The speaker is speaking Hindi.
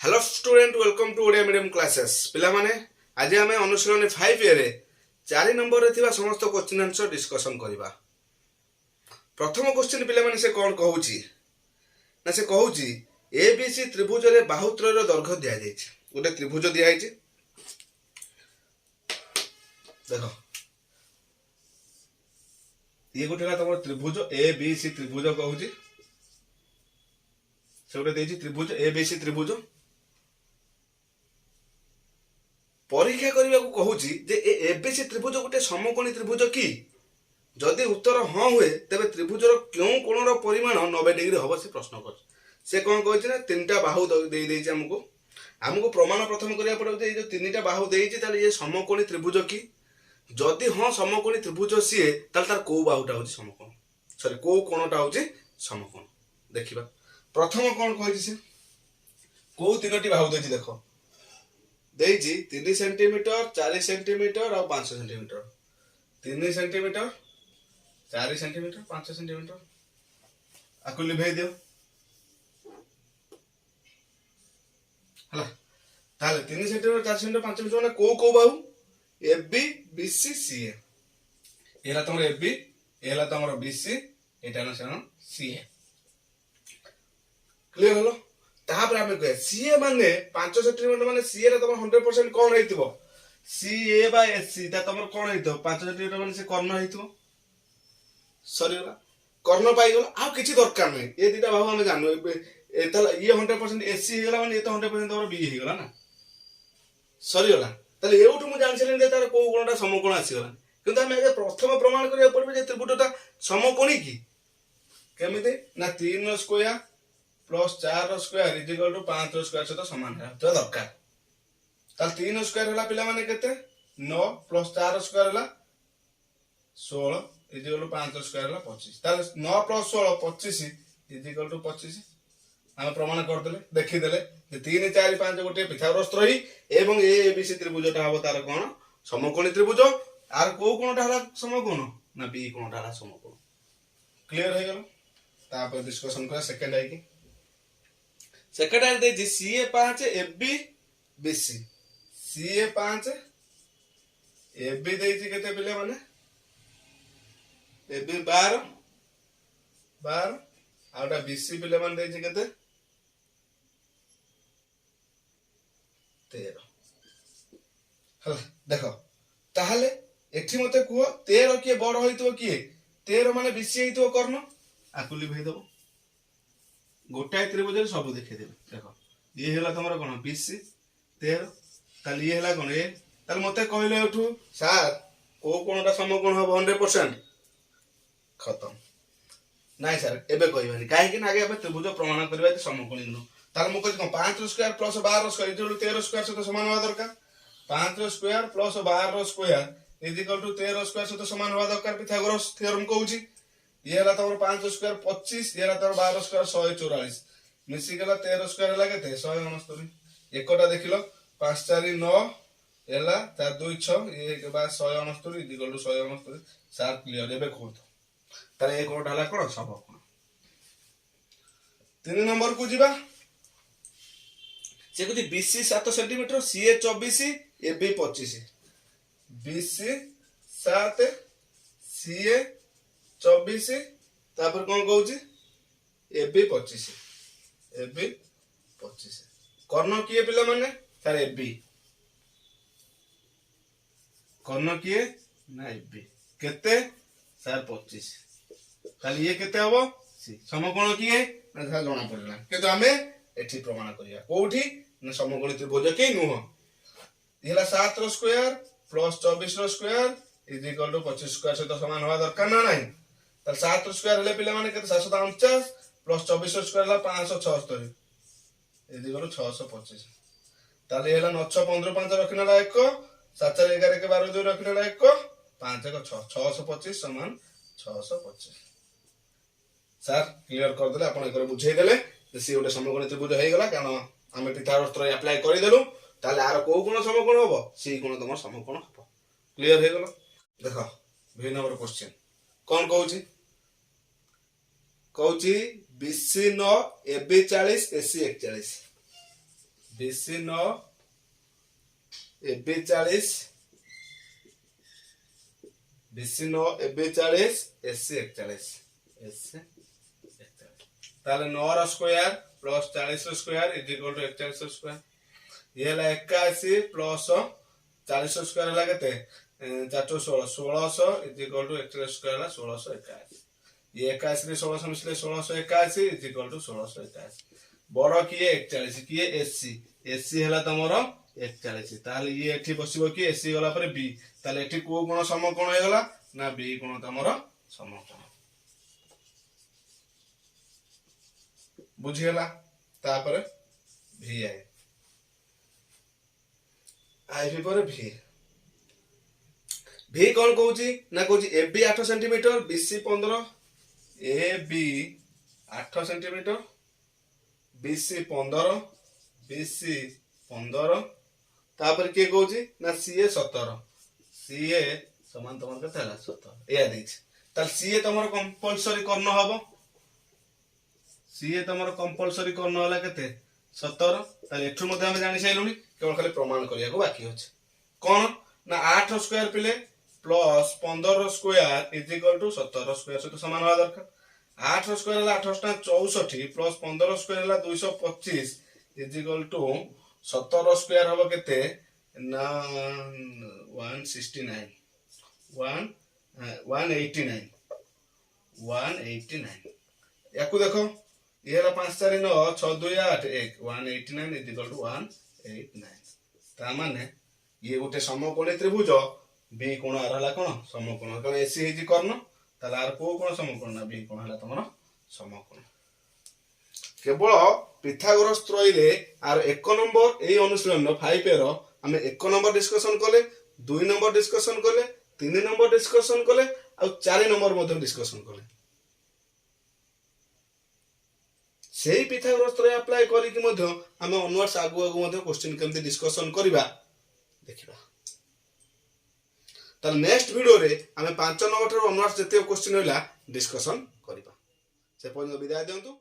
Hello student welcome to Odia medium classes पिला माने आज आम अनुशीलन 5 ए 4 नंबर रे थिबा समस्त क्वेश्चन आंसर डिस्कशन करबा। प्रथम क्वेश्चन पिला माने से कोन कहूची ना से कहूची एबीसी त्रिभुज रे बाहुत्रय दैर्घ्य दिया जायछि। गोटे त्रिभुज दिया जायछि देखो ये गोटे तम त्रिभुज एबीसी त्रिभुज कहूची से गोटे देछि त्रिभुज एबीसी त्रिभुज परीक्षा करने को कहूची जे एबीसी त्रिभुज गोटे समकोणी त्रिभुज कि जदि उत्तर हाँ हुए तेरे त्रिभुजर क्यों कोणर परिमाण 90 डिग्री हम से प्रश्न कर से कौन कही ना 3टा बाहु दे आमको आमको प्रमाण प्रथम करा पड़े जो 3टा बाहु देती ये समकोणी त्रिभुज कि जदि हाँ समकोणी त्रिभुज सी तार कौ बाहुटा हूँ समकोण सॉरी कौ कोणटा हूँ समकोण देखा प्रथम कौन कही से कौ 3टी बाहु देती देख देजी 3 सेंटीमीटर 4 सेंटीमीटर और 5 सेंटीमीटर 3 सेंटीमीटर 4 सेंटीमीटर 5 सेंटीमीटर आकु लिभाई दियो हला ताले 3 सेंटीमीटर 4 सेंटीमीटर 5 सेंटीमीटर को बाहु एबी बीसी सीए एला तमर एबी एला तमर बीसी एटा न सीए क्लियर हलो तापर आमे कहे सीए माने 5 सेंटीमीटर माने सीए रे तमर 100% कोन हेतिबो सीए बाय एससी ता तमर कोन हेतिबो 5 सेंटीमीटर माने से कर्ण हेतिबो सरीला कर्ण पाई गेला आ किछि दरकार नै ए दिटा बाहु हम जानो ए तला ये 100% एससी हे गेला माने ए तो 100% तमर बी हे गेला ना सरीला तले एउठु मु जान छलेन जे तार को कोनटा समकोण आसी गेला किंतु हम आगे प्रथम प्रमाण करिया पड़बे जे त्रिभुजटा समकोणी की केमिते ना 3 square plus 4 square is equal to 5 square सहित समान है तो दरकार ताल 3 स्क्वायर हला पिला माने केते 9 प्लस 4 स्क्वायर हला 16 इज इक्वल टू 5 स्क्वायर हला 25 ताल 9 प्लस 16 25 इज इक्वल टू 25 हम प्रमाण कर देले देखि देले जे 3 4 5 गोटे पिथागोरस त्रयी एवं एबीसी त्रिभुजटा हबो तार कोण समकोणी त्रिभुज आर को कोणटा हला समकोण ना बी कोणटा हला समकोण क्लियर हो गेल तापर डिस्कशन कर सेकंड है कि सेकंड आर दे CA 5 AB BC CA 5 AB देछि केते पिले माने एबी 12 आउटा बीसी पिले माने देछि केते 13 हला देखो ताहले एठी मते कुहो 13 के बड़ होइतो किए 13 माने बीसी होइतो कर्ण आकुली भई दबो गोटाए त्रिभुज सब देखे देबे देखो ये हैला तमरा कोन बीसी 13 ताल ये हैला कोन ए ताल मते कहले उठू सर को कोनटा समकोण हो 100% खत्म नाइ सर एबे कहबानी काहे कि आगे अब त्रिभुज प्रमाण करबा जे समकोणी नु ताल मु कहि 5 square plus 12 square is 13 square से तो समान होवा दरकार 5 square plus 12 square is equal to 13 square से तो समान होवा दरकार पिथागोरस थ्योरम कहूची ये हला तमर 5 स्क्वायर 25 ये हला तमर 12 स्क्वायर 144 मिसी गेला 13 स्क्वायर हला केते 169 एकटा देखिलो 5 4 9 हला 4 2 6 ये के बाद 169 इज इक्वल टू 169 सार क्लियर एबे कहतो तारे एक कोटा हला कोन सब कोन 3 नंबर को जीवा से कहती BC 7 centimetre CA 24 AB 25 BC 7 CA 24 तापर कौन कहूची एबी 25 एबी 25 कर्ण किए पिला माने सर एबी कर्ण किए ना एबी केते सर 25 ताली ये केते हबो सी समकोण किए ना सर जणा पड़ला किंतु हमें एठी प्रमाण करिया कोठी ना समकोणी त्रिभुज के नुह इला 7 square plus 24 square is equal to 25 square से तो समान होवा दरकार ना नहीं ताल 7 स्क्वायर हले पिला माने केते 749 प्लस 24 स्क्वायर ला 576 इज इक्वल टू 625 ताले हला 9 15 5 रखनेला 1 7 11 के 12 2 रखनेला 1 5 1 6 625 समान 625 सर क्लियर कर देले आपण एकर बुझाई देले जे सी ओटे समकोणी त्रिभुज हे गेला कारण हमें पिथागोरस त्रय अप्लाई करि देलु ताले आरो को कोन समकोण होबो सी कोन तमर समकोण होबो क्लियर हे गेलो देखो बी नंबर क्वेश्चन कौन कहूची BC 9 AB 40 AC 41 BC 9 AB 40 BC 9 AB 40 SC 41 SC 41 ताले 9 रो स्क्वायर प्लस 40 रो स्क्वायर इज इक्वल टू 41 रो स्क्वायर ये ला 81 प्लस 40 रो स्क्वायर ला केते 4 16 1600 इज इक्वल टू 41 स्क्वायर ला 1681 ये 81 रे 1600 मिसले 1681 इज इक्वल टू 1681 बड़ किए 41 किए एससी एससी हला तमरो 41 ताले ये एठी बसिबो कि एससी गला पर बी ताले एठी को गुण समकोण हे गला ना बी गुण तमरो समकोण बुझियला तापर भी आए आईपी पर भी भी कौन कहूची ना कहूची AB 8 centimetre BC 15 AB 8 centimetre BC 15 BC 15 तापर के कहूची ना सीए 17 सीए समान तमर के थला 17 या देछ ताल सीए तमर कंपलसरी करनो हबो सीए तमर कंपलसरी करनो होला केते 17 ताल एठु मध्ये हम जानि साइलुनी केवल खाली प्रमाण करिया को बाकी अछि कोन ना 8 स्क्वायर पिले plus 15 square is equal to 17 square से तो समान होला दरकार 8 स्क्वायर हला 8 64 प्लस 15 स्क्वायर हला 225 इज इक्वल टू 17 स्क्वायर हबो केते ना 169 189 याकू देखो ये हला 5 4 9 6 2 8 1 189 इज इक्वल टू 189 ता माने ये गोटे समकोणी त्रिभुज बी कोण आर हला कोण समकोण कारण एसी हेजी कर्ण ताला आर को कोण समकोण ना बी कोण हला तमरो समकोण केवल पिथागोरस त्रयी रे आर 1 नंबर एई अनुशीलन 5 रो हमें 1 नंबर डिस्कशन कले 2 नंबर डिस्कशन कले 3 नंबर डिस्कशन कले आ 4 नंबर मध्ये डिस्कशन कले सेही पिथागोरस त्रयी अप्लाई करी कि मध्ये हमें ऑनवर्ड्स आगु आगु मध्ये क्वेश्चन केमते डिस्कशन करिबा देखिबा तार नेक्स्ट वीडियो रे हमें 5 नंबर ऑनवर्ड्स जते क्वेश्चन होला डिस्कशन करिबा से पॉइंट विदाय दियंतु।